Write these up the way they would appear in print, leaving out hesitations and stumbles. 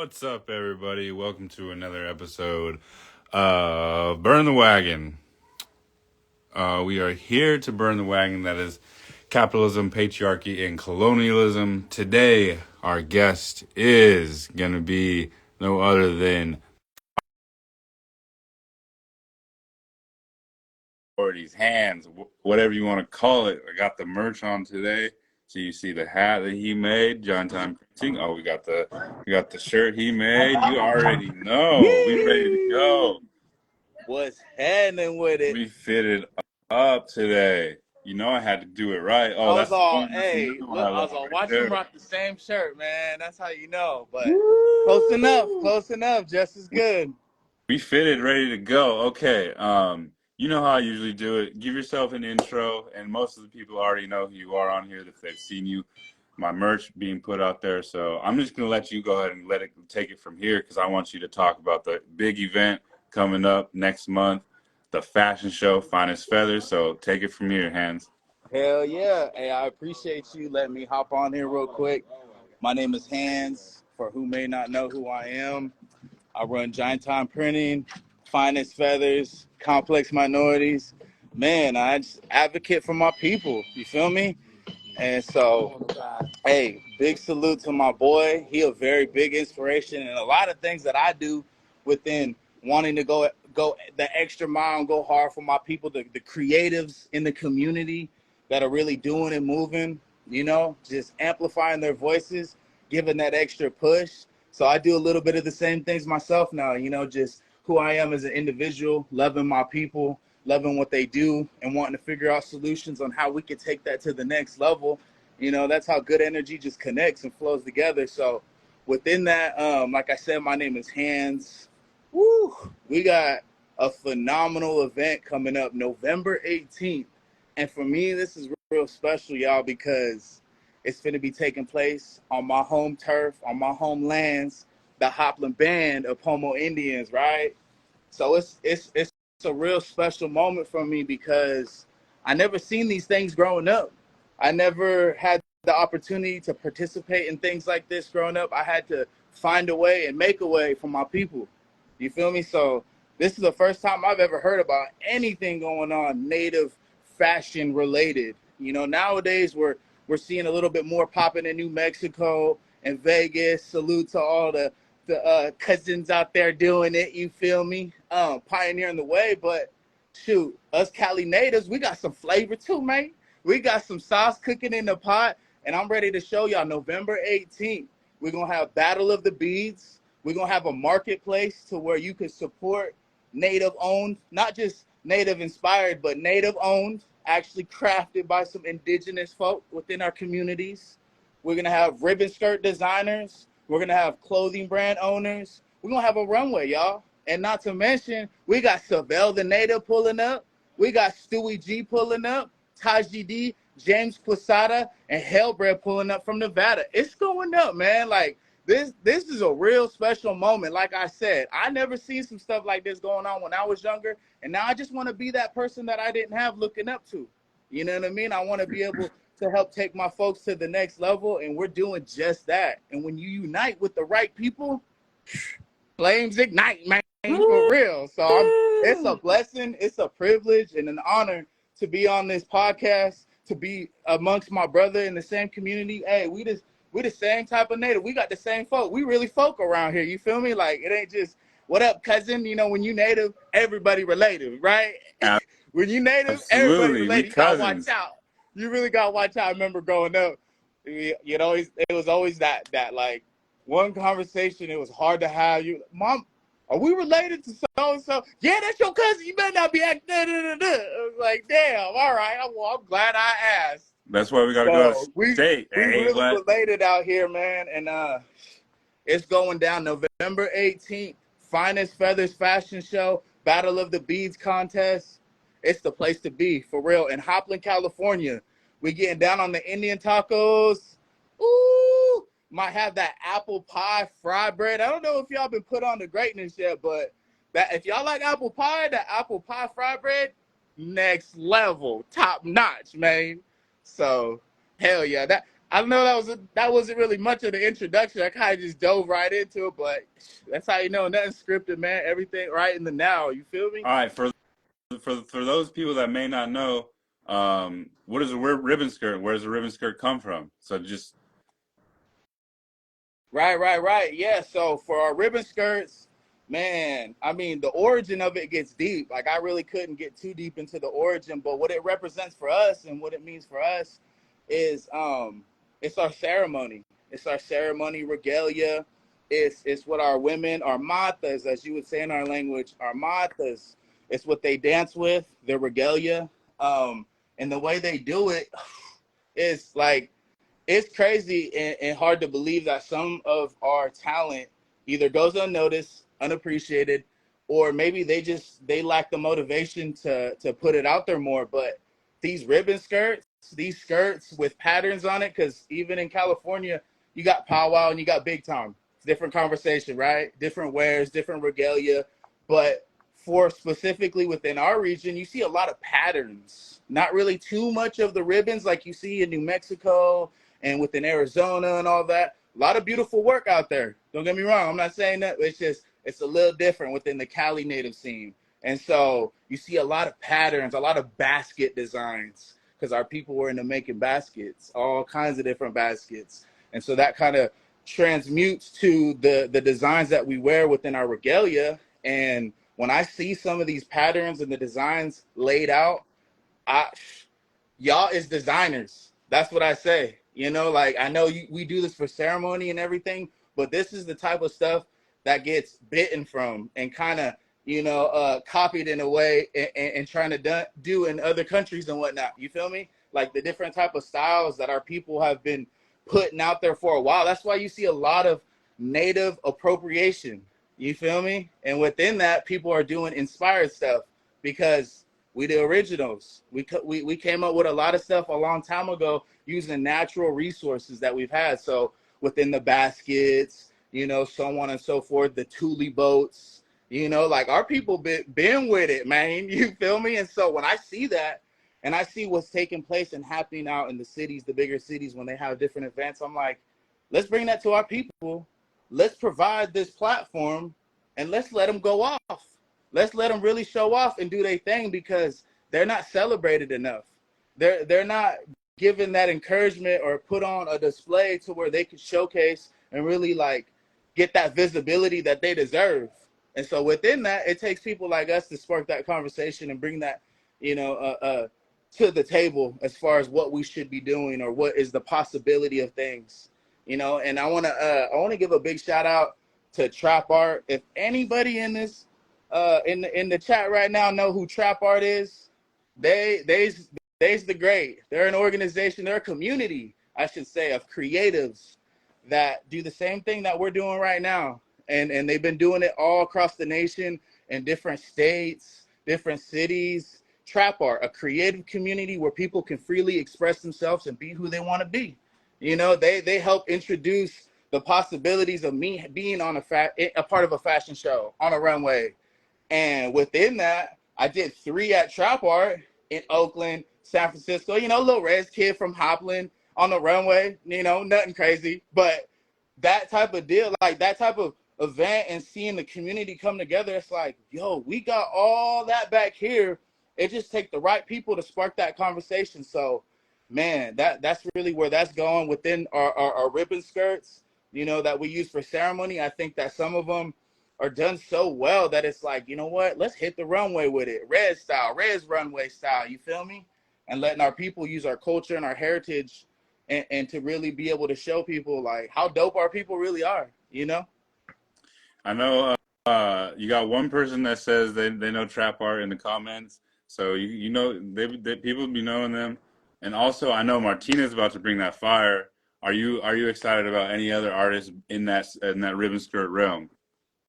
What's up, everybody? Welcome to another episode of Burn the Wagon. We are here to burn the wagon that is capitalism, patriarchy, and colonialism. Today, our guest is going to be no other than Already's hands, whatever you want to call it. I got the merch on today. So you see the hat that he made, John Time Printing. Oh, we got the shirt he made. You already know. We ready to go. What's happening with it? We fitted up today. You know I had to do it right. Oh, I that's was the all, one. That's the hey, new one look, I I was love all, right watch there. him rock the same shirt, man. That's how you know. But Woo! close enough, just as good. We fitted, ready to go. Okay. You know how I usually do it. Give yourself an intro, and most of the people already know who you are on here if they've seen you. My merch being put out there, so I'm just gonna let you go ahead and take it from here because I want you to talk about the big event coming up next month, the fashion show, Finest Feathers. So take it from here, Hands. Hell yeah. Hey, I appreciate you letting me hop on here real quick. My name is Hans. For who may not know who I am, I run Giant Time Printing, Finest Feathers, Complex Minorities. Man, I just advocate for my people. You feel me? And so, hey, big salute to my boy. He a very big inspiration and a lot of things that I do within wanting to go the extra mile and go hard for my people, the creatives in the community that are really doing and moving, just amplifying their voices, giving that extra push. So I do a little bit of the same things myself now, just who I am as an individual, loving my people, loving what they do, and wanting to figure out solutions on how we can take that to the next level. That's how good energy just connects and flows together. So within that, like I said, my name is Hans. Woo! We got a phenomenal event coming up November 18th. And for me, this is real special, y'all, because it's going to be taking place on my home turf, on my homelands, the Hopland Band of Homo Indians, right? So it's a real special moment for me because I never seen these things growing up. I never had the opportunity to participate in things like this growing up. I had to find a way and make a way for my people. You feel me? So this is the first time I've ever heard about anything going on native fashion related. Nowadays we're seeing a little bit more popping in New Mexico and Vegas. Salute to all the cousins out there doing it, you feel me? Pioneering the way, but shoot, us Cali natives, we got some flavor too, man. We got some sauce cooking in the pot, and I'm ready to show y'all November 18th. We're going to have Battle of the Beads. We're going to have a marketplace to where you can support native owned, not just native inspired, but native owned, actually crafted by some indigenous folk within our communities. We're going to have ribbon skirt designers. We're going to have clothing brand owners. We're going to have a runway, y'all. And not to mention, we got Savell the Native pulling up. We got Stewie G pulling up. Taji D, James Quesada, and Hellbred pulling up from Nevada. It's going up, man. Like, this is a real special moment. Like I said, I never seen some stuff like this going on when I was younger. And now I just want to be that person that I didn't have looking up to. You know what I mean? I want to be able to help take my folks to the next level, and we're doing just that. And when you unite with the right people, flames ignite, man, for real. So it's a blessing, it's a privilege, and an honor to be on this podcast, to be amongst my brother in the same community. Hey, we the same type of native. We got the same folk. We really folk around here. You feel me? Like, it ain't just what up, cousin. When you native, everybody related, right? When you native, everybody Absolutely, we related. You gotta watch cousins. out. You really gotta watch out. I remember growing up, it was always that like one conversation. It was hard to have. You, mom, are we related to so and so? Yeah, that's your cousin. You better not be acting. I was like, damn. All right. Well, I'm glad I asked. That's why we got to go out of So we state. Hey, really what? related out here, man. And it's going down November 18th. Finest Feathers Fashion Show, Battle of the Beads contest. It's the place to be, for real. In Hopland, California, we getting down on the Indian tacos. Ooh, might have that apple pie fry bread. I don't know if y'all been put on to greatness yet, but that if y'all like apple pie, that apple pie fry bread, next level, top notch, man. So hell yeah, I know that wasn't really much of the introduction. I kind of just dove right into it, but that's how you know nothing scripted, man. Everything right in the now. You feel me? All right, for those people that may not know, what is a ribbon skirt? Where does a ribbon skirt come from? So just Right. Yeah. So for our ribbon skirts, man, I mean, the origin of it gets deep. Like, I really couldn't get too deep into the origin, but what it represents for us and what it means for us is it's our ceremony. It's our ceremony regalia. It's what our women, our matas, as you would say in our language, our matas. It's what they dance with, their regalia. And the way they do it is like it's crazy and hard to believe that some of our talent either goes unnoticed, unappreciated, or maybe they lack the motivation to put it out there more. But these ribbon skirts, these skirts with patterns on it, because even in California, you got powwow and you got big time. It's different conversation, right? Different wears, different regalia. But for specifically within our region, you see a lot of patterns. Not really too much of the ribbons like you see in New Mexico and within Arizona and all that. A lot of beautiful work out there. Don't get me wrong. I'm not saying that. It's just it's a little different within the Cali native scene. And so you see a lot of patterns, a lot of basket designs, because our people were into making baskets, all kinds of different baskets. And so that kind of transmutes to the designs that we wear within our regalia. And when I see some of these patterns and the designs laid out, I y'all is designers. That's what I say. You know, like I know we do this for ceremony and everything, but this is the type of stuff that gets bitten from and kind of copied in a way and trying to do in other countries and whatnot. You feel me? Like the different type of styles that our people have been putting out there for a while. That's why you see a lot of native appropriation. You feel me? And within that, people are doing inspired stuff because we the originals. We came up with a lot of stuff a long time ago using natural resources that we've had. So within the baskets, so on and so forth, the Thule boats, like our people been with it, man. You feel me? And so when I see that and I see what's taking place and happening out in the cities, the bigger cities, when they have different events, I'm like, let's bring that to our people. Let's provide this platform and let's let them go off. Let's let them really show off and do their thing because they're not celebrated enough. They're not given that encouragement or put on a display to where they can showcase and really like get that visibility that they deserve. And so within that, it takes people like us to spark that conversation and bring that, to the table as far as what we should be doing or what is the possibility of things, And I want to give a big shout out to Trap Art. If anybody in this in the chat right now know who Trap Art is, they's the great. They're an organization, they're a community, I should say, of creatives that do the same thing that we're doing right now. And they've been doing it all across the nation in different states, different cities. Trap Art, a creative community where people can freely express themselves and be who they want to be. They help introduce the possibilities of me being on a part of a fashion show on a runway. And within that, I did 3 at Trap Art in Oakland, San Francisco. Little Rez kid from Hopland on the runway. Nothing crazy, but that type of deal, like that type of event, and seeing the community come together, it's like, yo, we got all that back here. It just take the right people to spark that conversation. So, man, that's really where that's going within our ribbon skirts. That we use for ceremony. I think that some of them are done so well that it's like, you know what? Let's hit the runway with it. Res runway style. You feel me? And letting our people use our culture and our heritage and to really be able to show people like how dope our people really are. I know you got one person that says they know trap art in the comments, so they people be knowing them, and also I know Martina's about to bring that fire. Are you excited about any other artists in that ribbon skirt realm?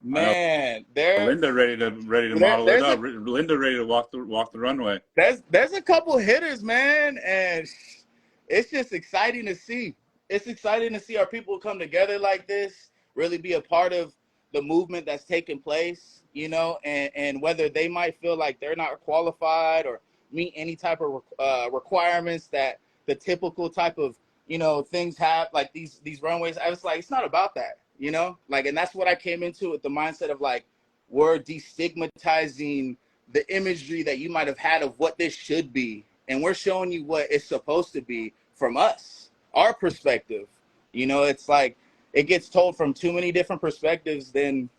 I know Man, there, Linda ready to there model it there's a up. Linda ready to walk the runway. there's a couple hitters, man, and it's just exciting to see. It's exciting to see our people come together like this, really be a part of the movement that's taking place, and whether they might feel like they're not qualified or meet any type of requirements that the typical type of things have like these runways. I was like, it's not about that, like, and that's what I came into with the mindset of like, we're destigmatizing the imagery that you might have had of what this should be, and we're showing you what it's supposed to be from us, our perspective. It's like it gets told from too many different perspectives than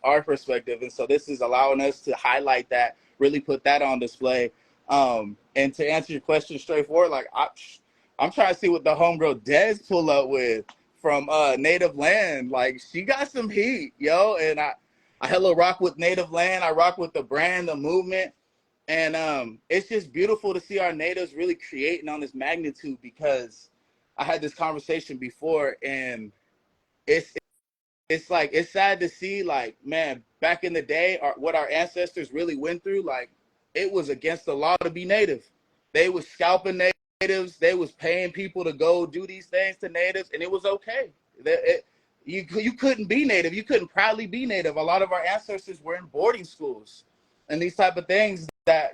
our perspective, and so this is allowing us to highlight that, really put that on display. And to answer your question straightforward, like I'm trying to see what the homegirl Des pull up with from Native Land. Like, she got some heat, yo. And I hella rock with Native Land. I rock with the brand, the movement. And it's just beautiful to see our natives really creating on this magnitude, because I had this conversation before, and it's it's like, it's sad to see, like, man, back in the day, what our ancestors really went through, like, it was against the law to be native. They was scalping natives. They was paying people to go do these things to natives, and it was okay. You couldn't be native. You couldn't proudly be native. A lot of our ancestors were in boarding schools and these type of things that,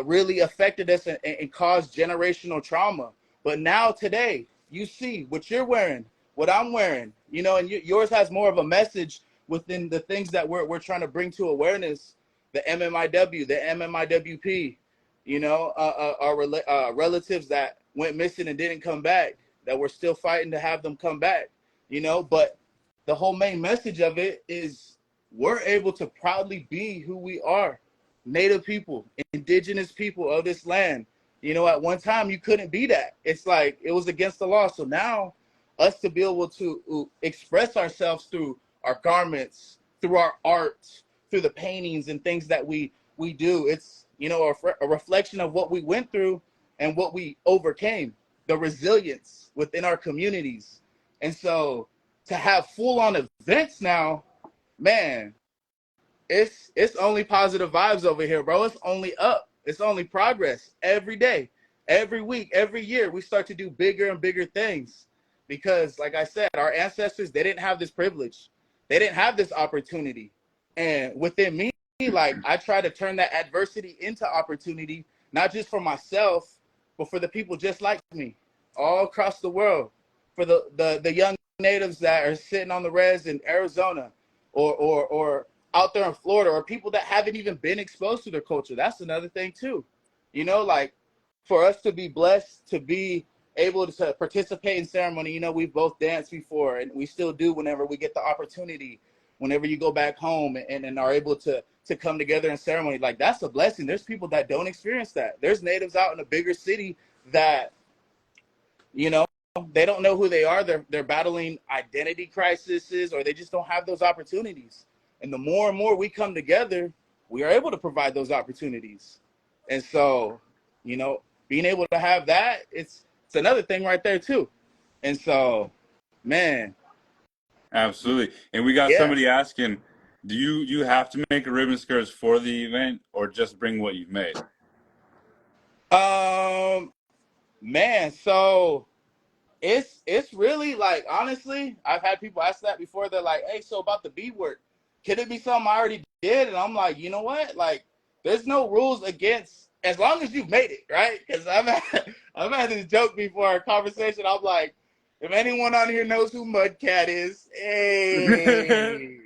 really affected us and caused generational trauma. But now today, you see what you're wearing, what I'm wearing, and yours has more of a message within the things that we're trying to bring to awareness. The MMIW, the MMIWP, our relatives that went missing and didn't come back, that we're still fighting to have them come back, but the whole main message of it is we're able to proudly be who we are. Native people, indigenous people of this land. At one time you couldn't be that. It's like it was against the law. So now, us to be able to express ourselves through our garments, through our art, through the paintings and things that we do, it's a reflection of what we went through and what we overcame, the resilience within our communities. And so to have full on events now, man, it's only positive vibes over here, bro. It's only up. It's only progress every day, every week, every year. We start to do bigger and bigger things because, like I said, our ancestors, they didn't have this privilege. They didn't have this opportunity. And within me, like, I try to turn that adversity into opportunity, not just for myself, but for the people just like me all across the world, for the young natives that are sitting on the res in Arizona or out there in Florida, or people that haven't even been exposed to their culture. That's another thing too. Like, for us to be blessed to be able to participate in ceremony, we've both danced before, and we still do whenever we get the opportunity. Whenever you go back home and are able to come together in ceremony, like, that's a blessing. There's people that don't experience that. There's natives out in a bigger city that, they don't know who they are. They're battling identity crises, or they just don't have those opportunities. And the more and more we come together, we are able to provide those opportunities. And so, being able to have that, it's another thing right there too. And so, man. Absolutely. And we got Yeah. somebody asking, do you have to make a ribbon skirts for the event, or just bring what you've made? Man, so it's really like, honestly, I've had people ask that before. They're like, hey, so about the beadwork, could it be something I already did? And I'm like, you know what? Like, there's no rules against, as long as you've made it, right? Because I've had this joke before, a conversation. I'm like, if anyone on here knows who Mudcat is, hey,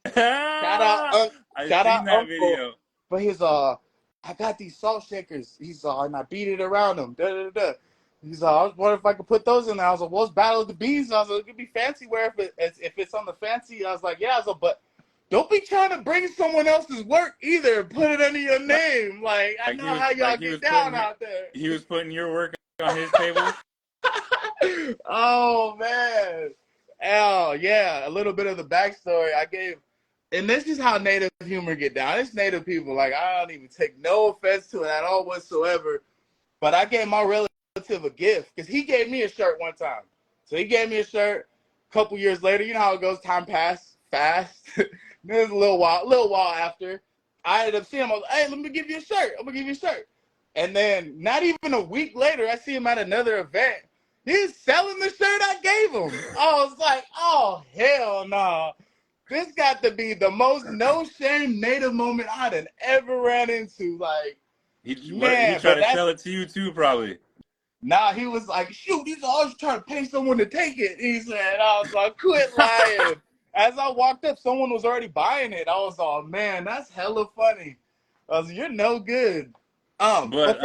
shout out, I've shout seen out, that Uncle. video. But I got these salt shakers. And I beat it around them. Da, da, da. I was wondering if I could put those in there. I was like, well, it's Battle of the Beans. I was like, it could be fancy wear if it's on the fancy. I was like, yeah. I was like, but don't be trying to bring someone else's work either. Put it under your name. Like, I know how y'all get down out there. He was putting your work on his table. Oh, man. Oh, yeah. A little bit of the backstory I gave. And this is how Native humor get down. It's Native people. Like, I don't even take no offense to it at all whatsoever. But I gave my relative a gift because he gave me a shirt one time. So he gave me a shirt. A couple years later, you know how it goes. Time passed fast. There's a little while after, I ended up seeing him. I was like, hey, let me give you a shirt. I'm gonna give you a shirt. And then not even a week later, I see him at another event. He's selling the shirt I gave him. I was like, oh, hell no. Nah. This got to be the most no shame Native moment I'd ever ran into. Like, He man, tried but to sell it to you too, probably. Nah, he was like, shoot, he's always trying to pay someone to take it. He said, I was like, quit lying. As I walked up, someone was already buying it. I was like, man, that's hella funny. I was like, you're no good. But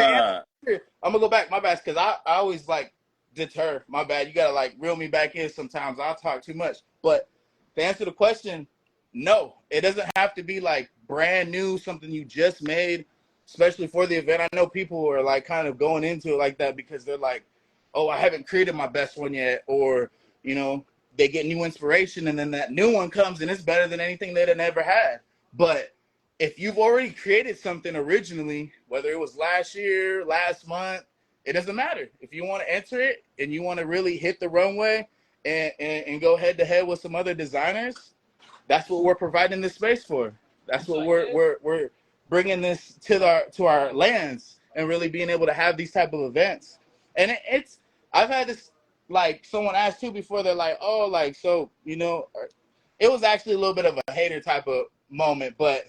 Okay, I'm gonna go back. My bad, because I always like deter. My bad. You gotta like reel me back in sometimes. I'll talk too much. But to answer the question, no, it doesn't have to be like brand new, something you just made, especially for the event. I know people are like kind of going into it like that because they're like, oh, I haven't created my best one yet, or you know, they get new inspiration and then that new one comes and it's better than anything they'd have never had. But if you've already created something originally, whether it was last year, last month, it doesn't matter. If you want to enter it and you want to really hit the runway and go head to head with some other designers, that's what we're providing this space for. That's what we're bringing this to our lands and really being able to have these type of events. And it's I've had this, like someone asked too before, they're like, oh, like, so it was actually a little bit of a hater type of moment, but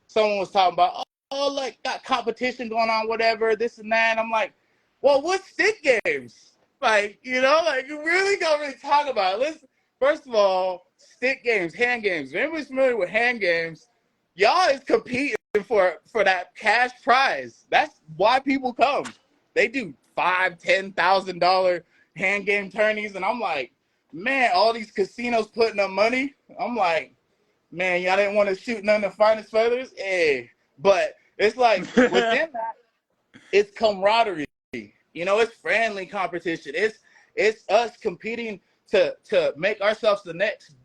someone was talking about, oh, like got competition going on, whatever, this and that. And I'm like, well, what's stick games? Like, like you really don't really talk about it. Let's first of all, stick games, hand games. If anybody's familiar with hand games, y'all is competing for that cash prize. That's why people come. They do $5,000-$10,000 hand game tourneys, and I'm like, man, all these casinos putting up money. I'm like, man, y'all didn't want to shoot none of the finest feathers? Hey. But it's like within that, it's camaraderie. It's friendly competition. It's us competing to make ourselves the next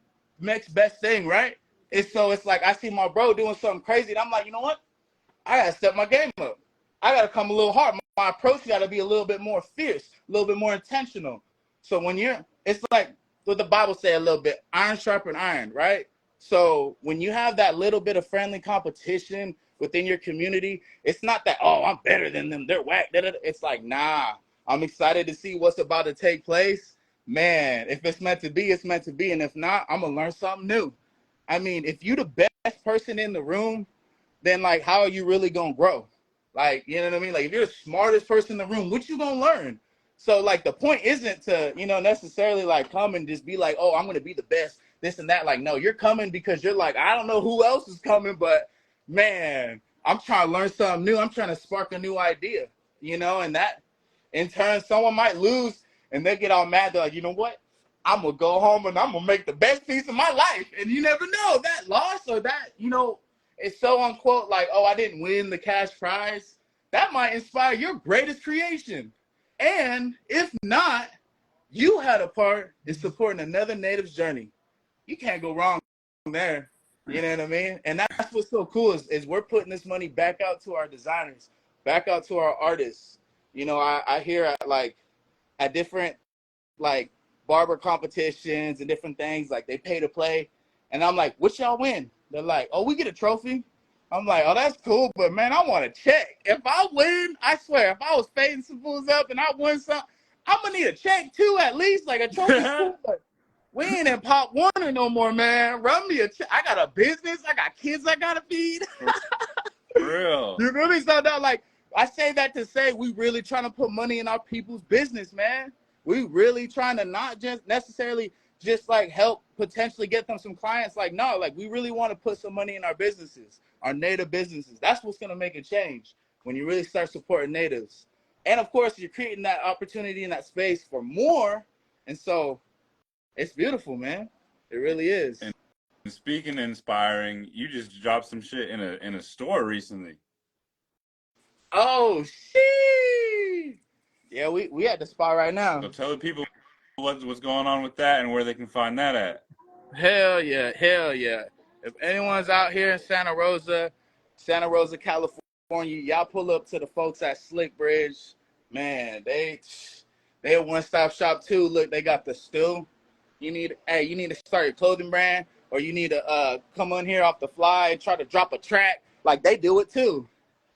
best thing, right? It's like I see my bro doing something crazy, and I'm like, you know what? I gotta step my game up. I gotta come a little hard. My approach gotta be a little bit more fierce, a little bit more intentional. So it's like what the Bible say a little bit, iron sharpen iron, right? So when you have that little bit of friendly competition within your community, it's not that, oh, I'm better than them, they're whack. It's like, nah, I'm excited to see what's about to take place. Man, if it's meant to be, it's meant to be. And if not, I'm gonna learn something new. I mean, if you the best person in the room, then like how are you really gonna grow? Like, you know what I mean? Like if you're the smartest person in the room, what you gonna learn? So like the point isn't to, necessarily like come and just be like, oh, I'm gonna be the best, this and that. Like, no, you're coming because you're like, I don't know who else is coming, but man, I'm trying to learn something new. I'm trying to spark a new idea, and that in turn someone might lose and they get all mad. They're like, you know what? I'm gonna go home and I'm gonna make the best piece of my life. And you never know that loss or that, it's so unquote like, oh, I didn't win the cash prize. That might inspire your greatest creation. And if not, you had a part in supporting another native's journey. You can't go wrong there. You know what I mean? And that's what's so cool is we're putting this money back out to our designers, back out to our artists. I hear at different like barber competitions and different things, like they pay to play. And I'm like, what y'all win? They're like, oh, we get a trophy. I'm like, oh, that's cool, but man, I want to check. If I win, I swear, if I was fading some fools up and I won something, I'm gonna need a check too, at least. Like a trophy's cool, but we ain't in Pop Warner no more, man. Run me a check. I got a business. I got kids I gotta feed. For real. You really saw that? Like, I say that to say we really trying to put money in our people's business, man. We really trying to not just necessarily just like help potentially get them some clients. Like, no, like we really want to put some money in our businesses, our native businesses. That's what's going to make a change when you really start supporting natives. And of course, you're creating that opportunity in that space for more. And so it's beautiful, man. It really is. And speaking of inspiring, you just dropped some shit in a store recently. Oh, shit. Yeah, we at the spot right now. So tell the people what's going on with that and where they can find that at. Hell yeah, hell yeah. If anyone's out here in Santa Rosa, California, y'all pull up to the folks at Slick Bridge. Man, they a one-stop shop too. Look, they got the stew. You need to start your clothing brand, or you need to come on here off the fly and try to drop a track. Like they do it too.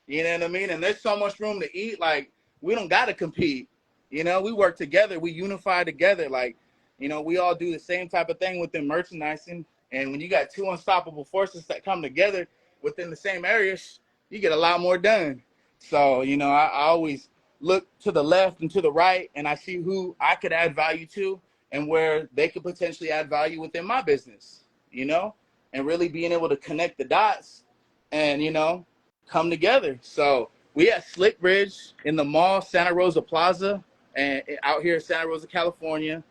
You know what I mean? And there's so much room to eat. Like we don't gotta compete. We work together. We unify together. Like, we all do the same type of thing within merchandising. And when you got two unstoppable forces that come together within the same areas, you get a lot more done. So, I always look to the left and to the right, and I see who I could add value to and where they could potentially add value within my business, you know, and really being able to connect the dots and, you know, come together. So we at Slick Bridge in the mall, Santa Rosa Plaza, and out here in Santa Rosa, California.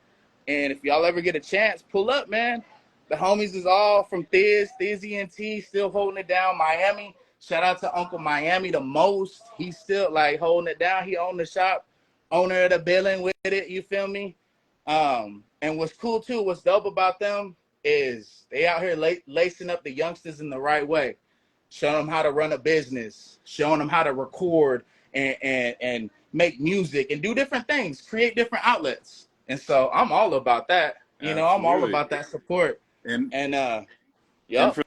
And if y'all ever get a chance, pull up, man. The homies is all from Thizzy and T, still holding it down. Miami, shout out to Uncle Miami the most. He's still like holding it down. He owned the shop, owner of the building with it. You feel me? And what's cool too, what's dope about them is they out here lacing up the youngsters in the right way, showing them how to run a business, showing them how to record and make music and do different things, create different outlets. And so I'm all about that. You know, I'm all Absolutely. about that support. And And and yep. for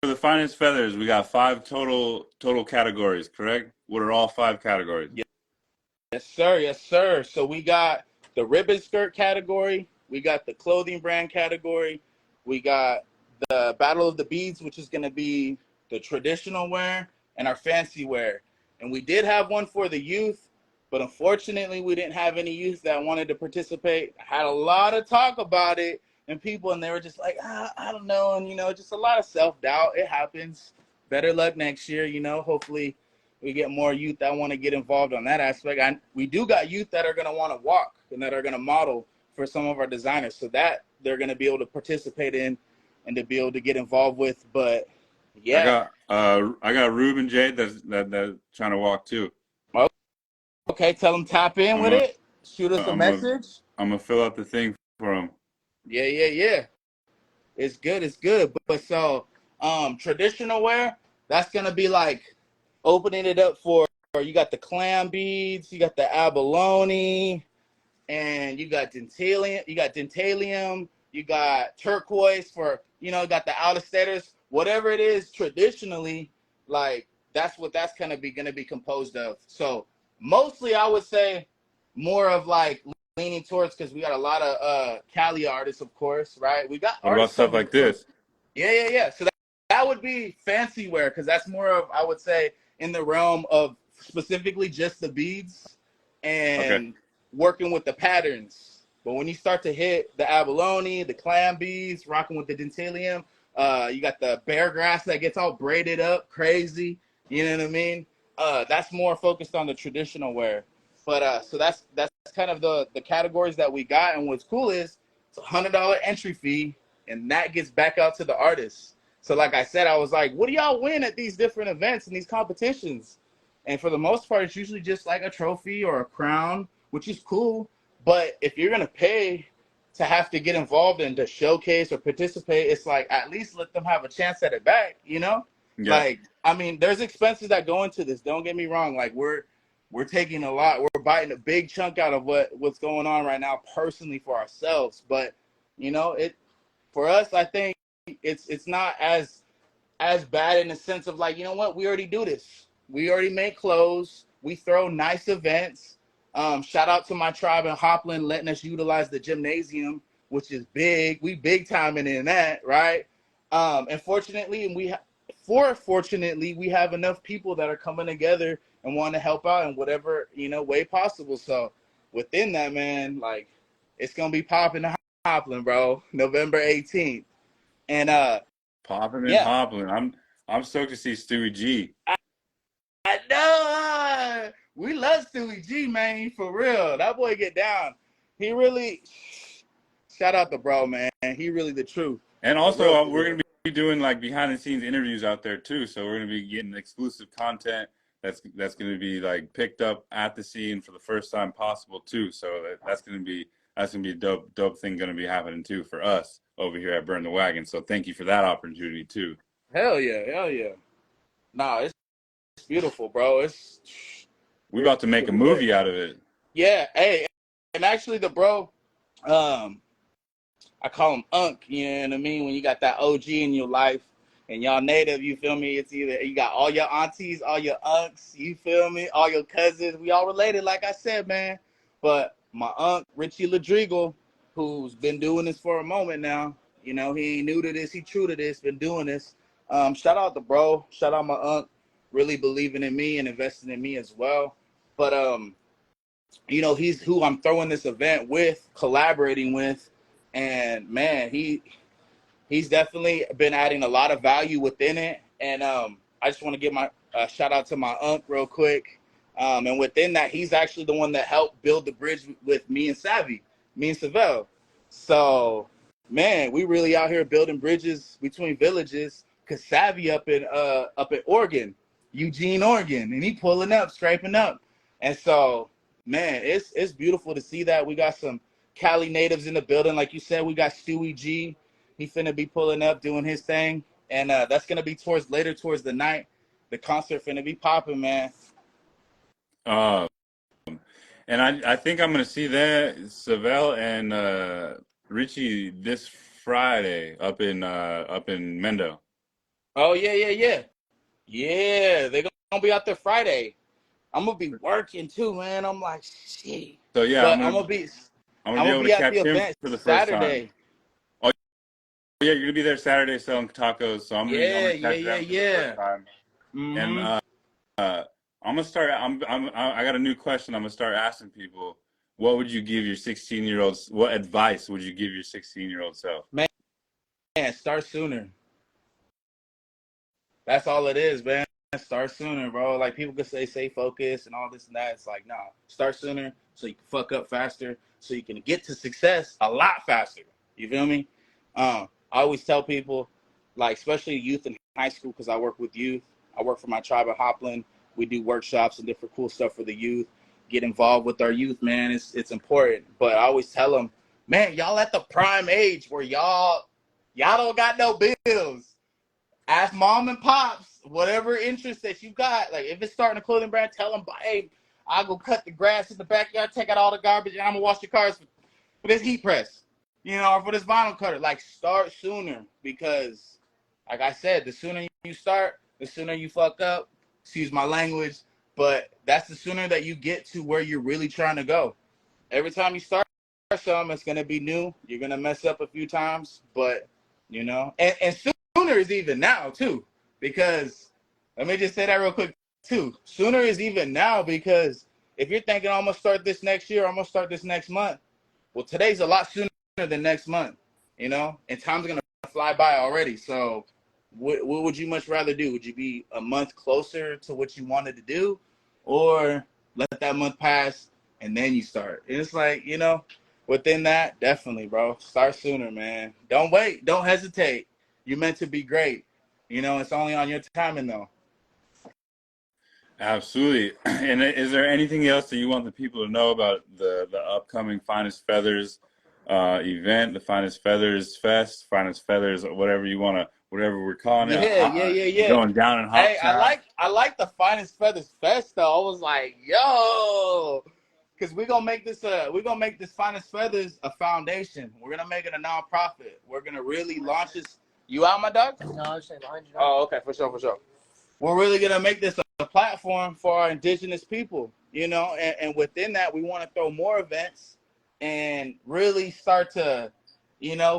the finest feathers, we got 5 total categories, correct? What are all 5 categories? Yes, sir. Yes, sir. So we got the ribbon skirt category. We got the clothing brand category. We got the Battle of the Beads, which is going to be the traditional wear and our fancy wear. And we did have one for the youth, but unfortunately, we didn't have any youth that wanted to participate. I had a lot of talk about it and people, and they were just like, I don't know. And, you know, just a lot of self-doubt. It happens. Better luck next year, you know, hopefully we get more youth that want to get involved on that aspect. We do got youth that are going to want to walk and that are going to model for some of our designers, so that they're going to be able to participate in and to be able to get involved with. But yeah, I got Ruben Jade that's trying to walk too. okay, tell them tap in I'm with a it. Shoot us a I'm a message. I'm gonna fill out the thing for him. Yeah. It's good. It's good. But so traditional wear, that's going to be like opening it up for. You got the clam beads, you got the abalone, and you got dentalium, you got turquoise for, you know, got the out of staters, whatever it is traditionally, like that's what that's gonna be composed of. So mostly I would say more of like leaning towards, because we got a lot of Cali artists, of course, right? We got What about artists stuff coming like through. this? Yeah. So that would be fancy wear, because that's more of, I would say, in the realm of specifically just the beads Okay. and working with the patterns. But when you start to hit the abalone, the clam beads, rocking with the dentalium, you got the bear grass that gets all braided up, crazy. You know what I mean? That's more focused on the traditional wear. But so that's kind of the categories that we got. And what's cool is it's $100 entry fee, and that gets back out to the artists. So like I said, I was like, what do y'all win at these different events and these competitions? And for the most part, it's usually just like a trophy or a crown, which is cool. But if you're gonna pay to have to get involved and to showcase or participate, it's like at least let them have a chance at it back, you know? Yeah. Like, I mean, there's expenses that go into this. Don't get me wrong. Like we're taking a lot. We're biting a big chunk out of what's going on right now personally for ourselves. But you know, it for us, I think it's not as bad in the sense of like, you know what, we already do this. We already make clothes. We throw nice events. Shout out to my tribe in Hopland letting us utilize the gymnasium, which is big. We big timing in that, right? And fortunately, fortunately, we have enough people that are coming together and want to help out in whatever, you know, way possible. So within that, man, like it's gonna be popping in Hopland, bro, November 18th. And Popping and yeah, hopping. I'm stoked to see Stewie G. I know. We love Stewie G, man, for real. That boy get down. He really, shout out to bro, man. He really the truth. And For also, real, for we're real. gonna be doing like behind the scenes interviews out there too. So we're gonna be getting exclusive content that's gonna be like picked up at the scene for the first time possible too. So that's gonna be a dope thing gonna be happening too for us over here at Burn the Wagon. So thank you for that opportunity too. Hell yeah, hell yeah. Nah, it's beautiful, bro. We about to make a We're lit. movie out of it. Yeah, hey, and actually the bro, um, I call him Unc, you know what I mean? When you got that OG in your life and y'all native, you feel me? It's either you got all your aunties, all your unks, you feel me? All your cousins. We all related, like I said, man. But my unc, Richie Ladrigal, who's been doing this for a moment now, you know, he ain't new to this, he true to this, been doing this. Shout out to bro, shout out my unc, really believing in me and investing in me as well. But he's who I'm throwing this event with, collaborating with, and man, he's definitely been adding a lot of value within it. And I just want to give my shout out to my uncle real quick. And within that, he's actually the one that helped build the bridge with me and Savell. So, man, we really out here building bridges between villages. Cause Savvy up in Oregon, Eugene, Oregon, and he pulling up, scraping up. And so, man, it's beautiful to see that. We got some Cali natives in the building, like you said. We got Stewie G. He finna be pulling up, doing his thing, and that's gonna be towards the night. The concert finna be popping, man. Uh, and I think I'm gonna see that Savell and Richie this Friday up in Mendo. Oh yeah. They're gonna be out there Friday. I'm gonna be working too, man. I'm like shit, So yeah, but I'm gonna be I'm gonna be able to at the catch him event for the first time. Saturday. Oh yeah, you're gonna be there Saturday selling tacos, so I'm Yeah, gonna yeah, catch yeah, them for the first yeah. time. And Mm-hmm. I'm gonna start. I got a new question. I'm gonna start asking people. What would you give your 16-year-old? What advice would you give your 16-year-old self? Man, start sooner. That's all it is, man. Start sooner, bro. Like people could say stay focused and all this and that. It's like, nah, start sooner so you can fuck up faster, so you can get to success a lot faster. You feel me? I always tell people, like especially youth in high school, because I work with youth. I work for my tribe at Hopland. We do workshops and different cool stuff for the youth. Get involved with our youth, man. It's important. But I always tell them, man, y'all at the prime age where y'all don't got no bills. Ask mom and pops whatever interest that you got. Like if it's starting a clothing brand, tell them, hey, I'll go cut the grass in the backyard, take out all the garbage, and I'm gonna wash your cars for this heat press, or for this vinyl cutter. Like start sooner because, like I said, the sooner you start, the sooner you fuck up. Excuse my language, but that's the sooner that you get to where you're really trying to go. Every time you start something, it's gonna be new. You're gonna mess up a few times, but and sooner is even now too, because let me just say that real quick too. Sooner is even now because if you're thinking I'm gonna start this next year, I'm gonna start this next month. Well, today's a lot sooner than next month, and time's gonna fly by already. So, what would you much rather do? Would you be a month closer to what you wanted to do, or let that month pass and then you start? And it's like, within that, definitely, bro. Start sooner, man. Don't wait. Don't hesitate. You're meant to be great. It's only on your timing, though. Absolutely. And is there anything else that you want the people to know about the upcoming Finest Feathers event, the Finest Feathers Fest, Finest Feathers, or whatever you want to, whatever we're calling it, Yeah. going down in Hey, Hoptown? I like the Finest Feathers Fest though. I was like, yo, because we're gonna make this Finest Feathers a foundation. We're gonna make it a nonprofit. We're gonna really launch this. You out, my dog? No, I was saying behind you. Oh, okay, for sure. We're really gonna make this a platform for our indigenous people, and within that, we want to throw more events and really start to,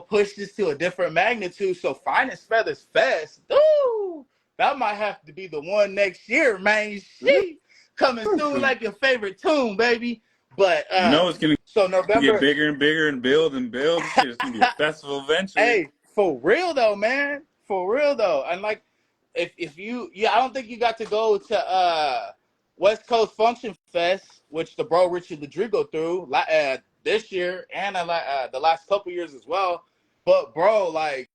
push this to a different magnitude. So, Finest Feathers Fest, ooh, that might have to be the one next year, man. She coming soon like your favorite tune, baby. But It's going so to get November, bigger and bigger and build and build. Shit, it's going to be a festival eventually. hey, for real though, man. For real though. And like if you I don't think you got to go to West Coast Function Fest, which the bro Richard Ladrigo threw this year and the last couple years as well. But bro, like,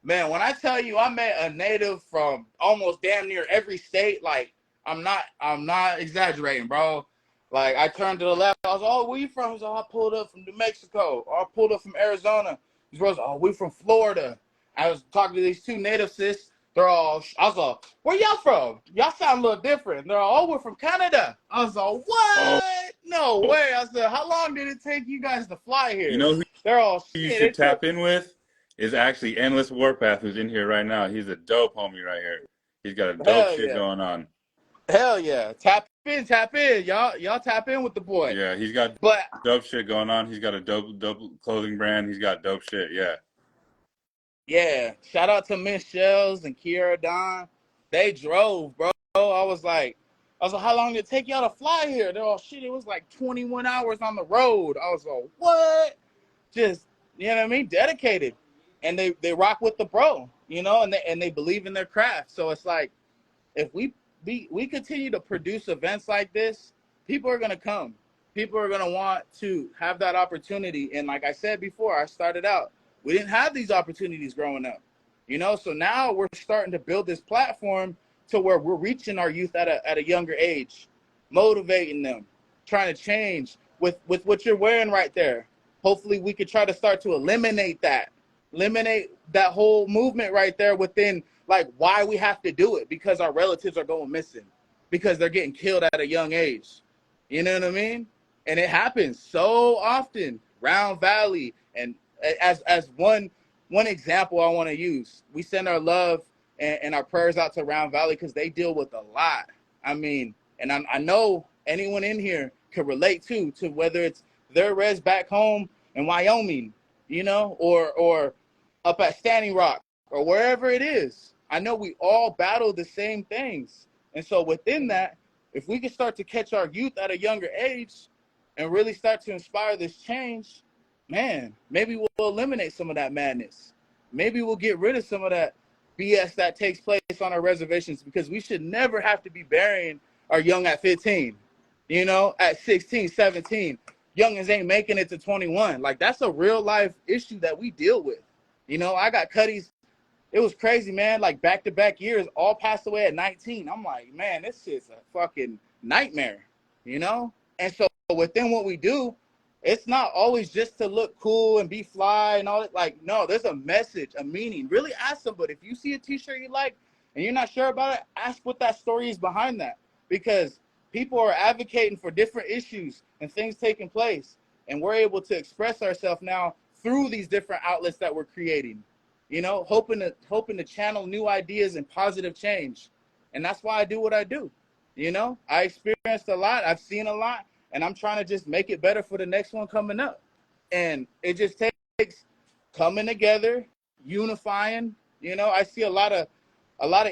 man, when I tell you I met a native from almost damn near every state, like I'm not exaggerating, bro. Like I turned to the left, I was, oh, where you from? He's like, I pulled up from New Mexico, or I pulled up from Arizona. These bros, oh, we from Florida. I was talking to these two native sis. I was like, where y'all from? Y'all sound a little different. They're all, oh, we're from Canada. I was like, Oh, what? No way. I said, how long did it take you guys to fly you here? know who They're all, you shit, should it took. tap in with is actually Endless Warpath, who's in here right now. He's a dope homie right here. He's got a dope Hell shit yeah. going on. Hell yeah. Tap in, tap in. Y'all tap in with the boy. Yeah, he's got But dope shit going on. He's got a dope clothing brand. He's got dope shit. Yeah. yeah, shout out to Miss Shells and Kiera Don. They drove, bro. I was like, I was like, how long did it take y'all to fly here? They're all, shit, it was like 21 hours on the road. I was like, what? Just, you know what I mean? Dedicated. And they rock with the bro, you know, and they believe in their craft. So it's like, if we continue to produce events like this, people are going to come. People are going to want to have that opportunity. And like I said before, I started out, we didn't have these opportunities growing up, you know? So now we're starting to build this platform to where we're reaching our youth at a younger age, motivating them, trying to change with what you're wearing right there. Hopefully we could try to start to eliminate that whole movement right there within, like, why we have to do it, because our relatives are going missing, because they're getting killed at a young age. You know what I mean? And it happens so often. Round Valley, and as one example I want to use, we send our love and our prayers out to Round Valley because they deal with a lot. I mean, and I know anyone in here can relate to whether it's their res back home in Wyoming, you know, or up at Standing Rock or wherever it is. I know we all battle the same things. And so within that, if we can start to catch our youth at a younger age and really start to inspire this change, man, maybe we'll eliminate some of that madness. Maybe we'll get rid of some of that BS that takes place on our reservations, because we should never have to be burying our young at 15, you know, at 16, 17. Youngins ain't making it to 21. Like, that's a real life issue that we deal with. You know, I got Cuddies. It was crazy, man. Like, back-to-back years, all passed away at 19. I'm like, man, this shit's a fucking nightmare, you know? And so within what we do, it's not always just to look cool and be fly and all that. Like, no, there's a message, a meaning. Really ask somebody. If you see a T-shirt you like and you're not sure about it, ask what that story is behind that. Because people are advocating for different issues and things taking place. And we're able to express ourselves now through these different outlets that we're creating, you know, hoping to channel new ideas and positive change. And that's why I do what I do. You know, I experienced a lot. I've seen a lot. And I'm trying to just make it better for the next one coming up. And it just takes coming together, unifying. You know, I see a lot of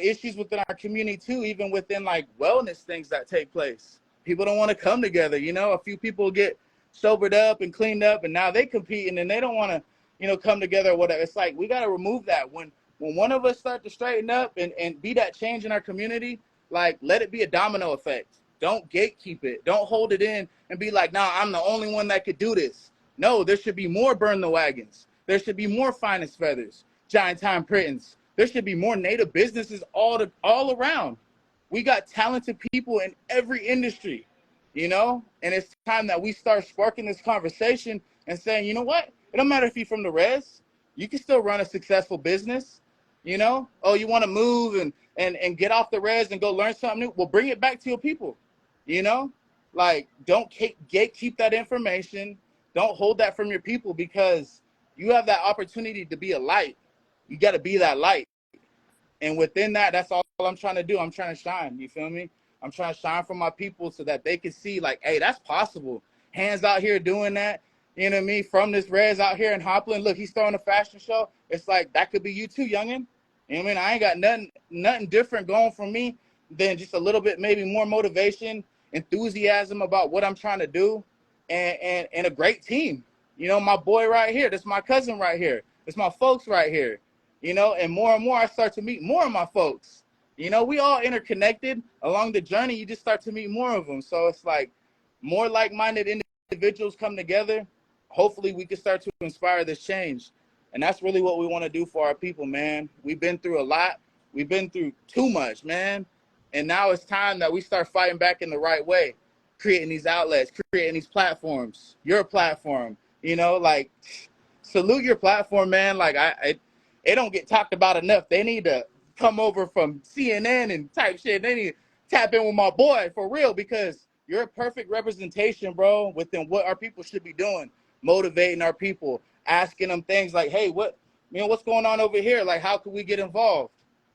issues within our community too, even within like wellness things that take place. People don't want to come together. You know, a few people get sobered up and cleaned up, and now they competing and they don't want to, you know, come together or whatever. It's like, we got to remove that. When one of us start to straighten up and be that change in our community, like, let it be a domino effect. Don't gatekeep it. Don't hold it in and be like, nah, I'm the only one that could do this. No, there should be more Burn the Wagons. There should be more Finest Feathers, Giant Time Printings. There should be more native businesses all around. We got talented people in every industry, you know? And it's time that we start sparking this conversation and saying, you know what? It don't matter if you're from the res. You can still run a successful business, you know? Oh, you want to move and get off the res and go learn something new? Well, bring it back to your people. You know, like, don't gatekeep that information. Don't hold that from your people, because you have that opportunity to be a light. You got to be that light. And within that, that's all I'm trying to do. I'm trying to shine. You feel me? I'm trying to shine for my people so that they can see, like, hey, that's possible. Hands out here doing that. You know what I mean? From this res out here in Hopland, look, he's throwing a fashion show. It's like, that could be you too, youngin'. You know what I mean? I ain't got nothing different going for me than just a little bit, maybe more motivation, enthusiasm about what I'm trying to do, and a great team. You know, my boy right here, that's my cousin right here, that's my folks right here, you know, and more I start to meet more of my folks. You know, we all interconnected along the journey. You just start to meet more of them. So it's like, more like-minded individuals come together. Hopefully we can start to inspire this change. And that's really what we want to do for our people, man. We've been through a lot. We've been through too much, man. And now it's time that we start fighting back in the right way, creating these outlets, creating these platforms, your platform, you know, like, salute your platform, man. Like, it don't get talked about enough. They need to come over from CNN and type shit. They need to tap in with my boy for real, because you're a perfect representation, bro, within what our people should be doing, motivating our people, asking them things like, hey, what's going on over here? Like, how can we get involved?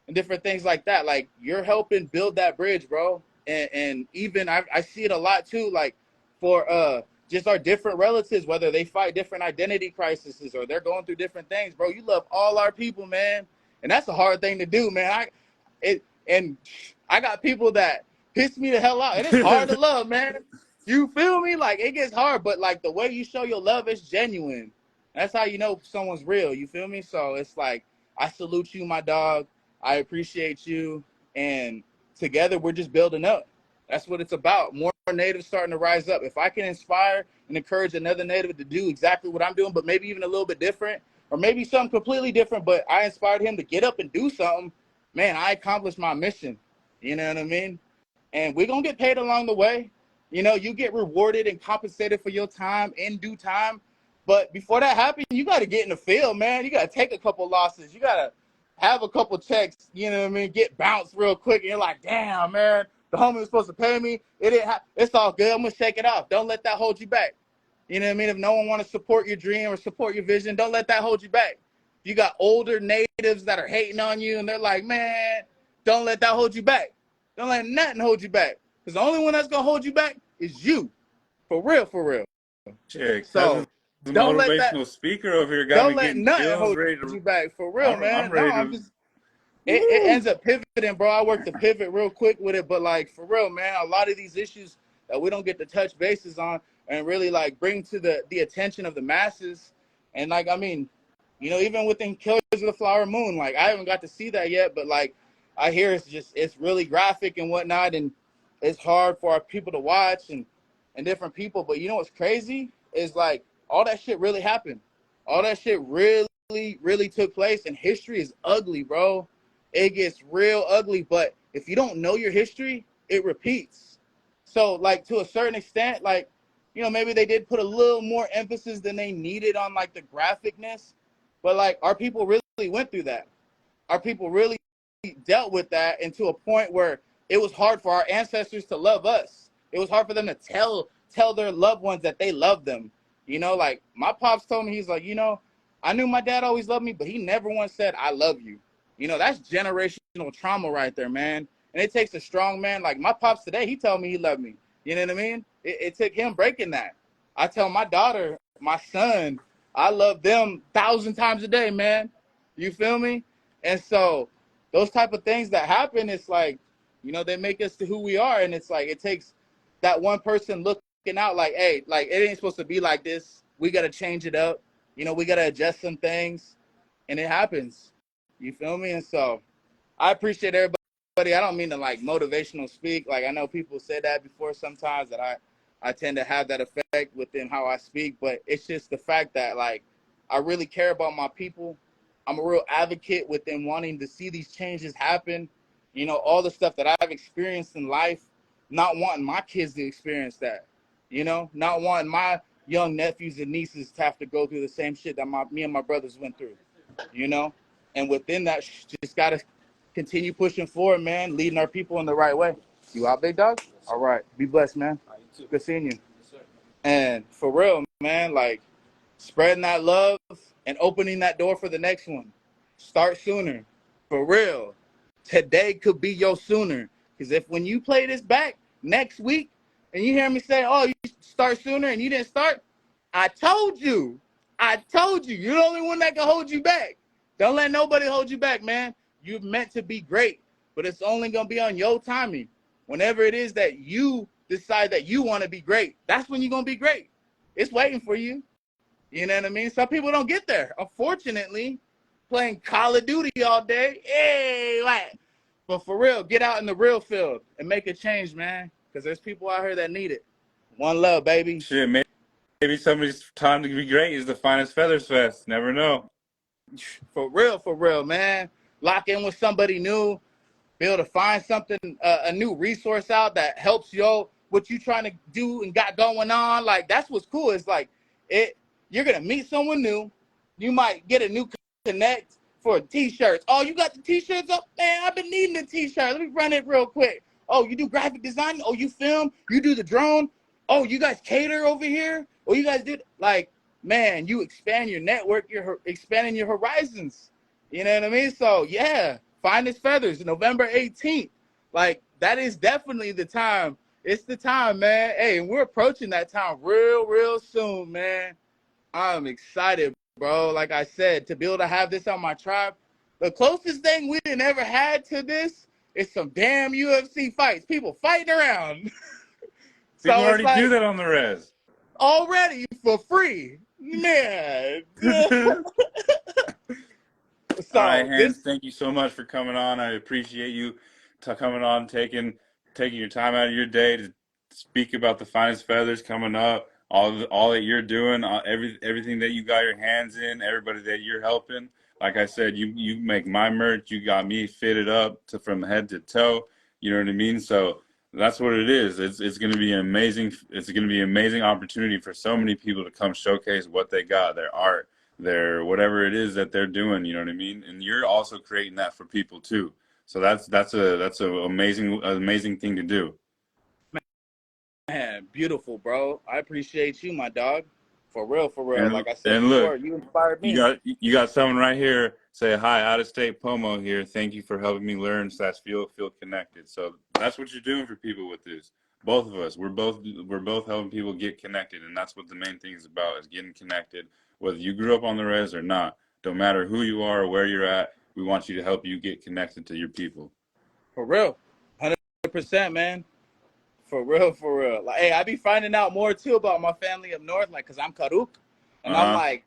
And different things like that. Like, you're helping build that bridge, bro. And even I see it a lot too, like, for just our different relatives, whether they fight different identity crises or they're going through different things, bro. You love all our people, man. And that's a hard thing to do, man. I got people that piss me the hell out. And it's hard to love, man. You feel me? Like, it gets hard, but like the way you show your love is genuine. That's how you know someone's real. You feel me? So it's like, I salute you, my dog. I appreciate you. And together we're just building up. That's what it's about. More natives starting to rise up. If I can inspire and encourage another native to do exactly what I'm doing, but maybe even a little bit different, or maybe something completely different, but I inspired him to get up and do something, man, I accomplished my mission. You know what I mean? And we're going to get paid along the way. You know, you get rewarded and compensated for your time in due time. But before that happens, you got to get in the field, man. You got to take a couple losses. You got to have a couple checks, you know what I mean, get bounced real quick. And you're like, damn, man, the homie was supposed to pay me. It didn't it's all good. I'm going to shake it off. Don't let that hold you back. You know what I mean? If no one want to support your dream or support your vision, don't let that hold you back. You got older natives that are hating on you, and they're like, man, don't let that hold you back. Don't let nothing hold you back. Because the only one that's going to hold you back is you. For real, for real. Shit, So cousin's a don't let that, motivational speaker over here. Got don't me let getting nothing chills. hold Ready to. you back. For real, I'm man. No, ready I'm to. just, it Woo! ends up pivoting, bro. I work the pivot real quick with it. But like, for real, man, a lot of these issues that we don't get to touch bases on and really like bring to the attention of the masses. And like, I mean, you know, even within Killers of the Flower Moon, like I haven't got to see that yet, but like I hear it's really graphic and whatnot, and it's hard for our people to watch and different people. But you know what's crazy is like all that shit really happened. All that shit really took place, and history is ugly, bro. It gets real ugly, but if you don't know your history, it repeats. So like to a certain extent, like, you know, maybe they did put a little more emphasis than they needed on like the graphicness, but like our people really went through that. Our people really dealt with that, and to a point where it was hard for our ancestors to love us. It was hard for them to tell their loved ones that they love them. You know, like my pops told me, he's like, you know, I knew my dad always loved me, but he never once said I love you. You know, that's generational trauma right there, man. And it takes a strong man. Like my pops today, he told me he loved me. You know what I mean? It took him breaking that. I tell my daughter, my son, I love them 1,000 times a day, man. You feel me? And so those type of things that happen, it's like, you know, they make us to who we are. And it's like, it takes that one person looking out like, hey, like it ain't supposed to be like this. We got to change it up. You know, we got to adjust some things, and it happens. You feel me? And so I appreciate everybody. I don't mean to like motivational speak. Like I know people said that before sometimes, that I tend to have that effect within how I speak, but it's just the fact that like I really care about my people. I'm a real advocate within wanting to see these changes happen. You know, all the stuff that I've experienced in life, not wanting my kids to experience that. You know, not wanting my young nephews and nieces to have to go through the same shit that me and my brothers went through. You know, and within that, just gotta continue pushing forward, man, leading our people in the right way. You out, big dog? All right. Be blessed, man. Good seeing you. And for real, man, like spreading that love and opening that door for the next one. Start sooner. For real. Today could be your sooner. Because if when you play this back next week and you hear me say, oh, you start sooner and you didn't start, I told you. I told you. You're the only one that can hold you back. Don't let nobody hold you back, man. You're meant to be great, but it's only going to be on your timing. Whenever it is that you decide that you want to be great, that's when you're going to be great. It's waiting for you. You know what I mean? Some people don't get there. Unfortunately, playing Call of Duty all day. Hey, what? But for real, get out in the real field and make a change, man. Because there's people out here that need it. One love, baby. Shit, maybe somebody's time to be great is the Finest Feathers Fest. Never know. For real, man. Lock in with somebody new. Be able to find something, a new resource out that helps you what you trying to do and got going on. Like that's what's cool. It's like you're gonna meet someone new. You might get a new connect for t-shirts. Oh, you got the t-shirts up, man. I've been needing a t-shirt. Let me run it real quick. Oh, you do graphic design. Oh, you film. You do the drone. Oh, you guys cater over here. Oh, you guys do like, man. You expand your network. You're expanding your horizons. You know what I mean? So yeah. Finest Feathers, November 18th. Like, that is definitely the time. It's the time, man. Hey, and we're approaching that time real soon, man. I'm excited, bro. Like I said, to be able to have this on my tribe, the closest thing we didn't ever had to this it's some damn UFC fights. People fighting around. People So it's already do like that on the res. already for free. Man. All right, So Hans, this thank you so much for coming on. I appreciate you coming on, taking your time out of your day to speak about the finest feathers coming up, all that you're doing, everything that you got your hands in, everybody that you're helping. Like I said, you make my merch. You got me fitted up to from head to toe. You know what I mean? So that's what it is. It's going to be an amazing. It's going to be an amazing opportunity for so many people to come showcase what they got, their art, their whatever it is that they're doing, you know what I mean? And you're also creating that for people too. So that's a amazing thing to do. man, beautiful, bro. I appreciate you, my dog. For real, for real. And Like I said and look, before, you inspired you me. got someone right here say hi, out of state Pomo here. Thank you for helping me learn / feel connected. So that's what you're doing for people with this. Both of us, we're both helping people get connected, and that's what the main thing is about, is getting connected. Whether you grew up on the res or not, don't matter who you are or where you're at. We want you to help you get connected to your people. For real. 100%, man. For real, for real. Like, hey, I be finding out more too about my family up north, like, cause I'm Karuk, and I'm Uh-huh. like,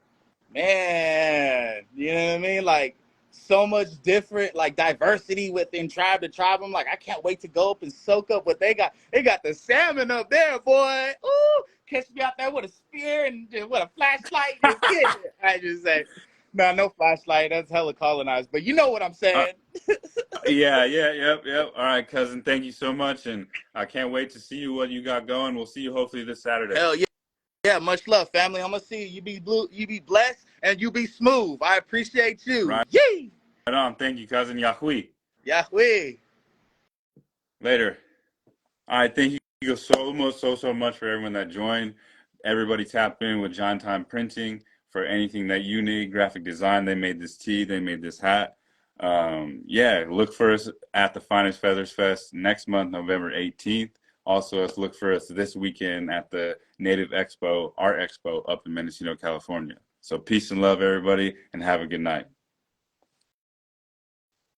man, you know what I mean? Like, so much different, like diversity within tribe to tribe. I'm like, I can't wait to go up and soak up what they got. They got the salmon up there, boy. Ooh, catch me out there with a spear and just with a flashlight, just get it. I just say, no flashlight. That's hella colonized, but you know what I'm Uh, saying. yep. All right, cousin. Thank you so much, and I can't wait to see you what you got going. We'll see you hopefully this Saturday. Hell yeah. Yeah, much love, family. I'm gonna see you. You be blue, you be blessed, and you be smooth. I appreciate you. Right Yee! on. Thank you, cousin Yahui. Yahweh. Later. All right, thank you so much for everyone that joined. Everybody tap in with John Time Printing for anything that you need. Graphic design. They made this tee. They made this hat. Yeah, look for us at the Finest Feathers Fest next month, November 18th. Also, look for us this weekend at the Native Expo, Art Expo up in Mendocino, California. So peace and love, everybody, and have a good night.